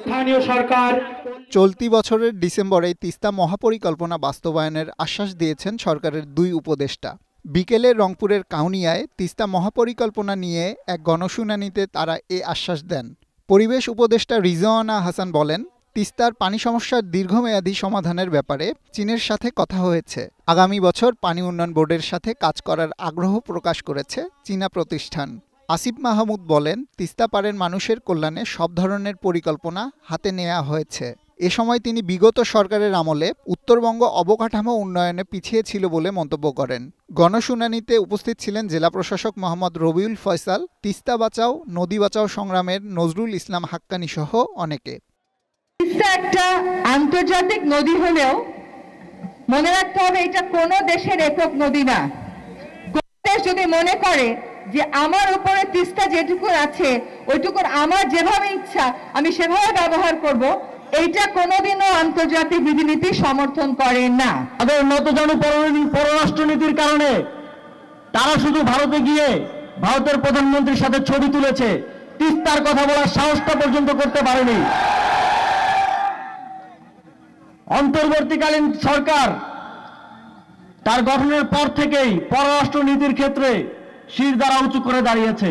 স্থানীয় সরকার চলতি বছরের ডিসেম্বরে তিস্তা মহাপরিকল্পনা বাস্তবায়নের আশ্বাস দিয়েছেন সরকারের দুই উপদেষ্টা। বিকেলে রংপুরের কাউনিয়ায় তিস্তা মহাপরিকল্পনা নিয়ে এক গণশুনানিতে তারা এ আশ্বাস দেন। পরিবেশ উপদেষ্টা রিজওয়ানা হাসান বলেন, তিস্তার পানি সমস্যার দীর্ঘমেয়াদী সমাধানের ব্যাপারে চীনের সাথে কথা হয়েছে। আগামী বছর পানি উন্নয়ন বোর্ডের সাথে কাজ করার আগ্রহ প্রকাশ করেছে চীনা প্রতিষ্ঠান। আসিফ মাহমুদ বলেন, তিস্তা পাড়ের মানুষের কল্যাণে সব ধরনের পরিকল্পনা হাতে নেওয়া হয়েছে। এ সময় তিনি বিগত সরকারের আমলে উত্তরবঙ্গ অবকাঠামো উন্নয়নে পিছিয়ে ছিল বলে মন্তব্য করেন। গণশুনানিতে উপস্থিত ছিলেন জেলা প্রশাসক মোহাম্মদ রবিউল ফয়সাল, তিস্তা বাঁচাও নদী বাঁচাও সংগ্রামের নজরুল ইসলাম হাক্কানি সহ অনেকে। তিস্তা একটা আন্তর্জাতিক নদী হলেও মনে রাখতে হবে এটা কোনো দেশের একক নদী না। কোন দেশ যদি মনে করে যে আমার উপরে তিস্তা যেটুকু আছে ওইটুকুর আমার যেভাবে ইচ্ছা আমি সেভাবে ব্যবহার করব, এইটা কোনোদিনও আন্তর্জাতিক বিধিনীতি সমর্থন করে না। তাদের নতজানু পররাষ্ট্রনীতির কারণে তারা শুধু ভারতে গিয়ে ভারতের প্রধানমন্ত্রীর সাথে ছবি তুলেছে, তিস্তার কথা বলার সাহসটা পর্যন্ত করতে পারেনি। অন্তর্বর্তীকালীন সরকার তার গঠনের পর থেকেই পররাষ্ট্র নীতির ক্ষেত্রে শির দ্বারা উঁচু করে দাঁড়িয়েছে।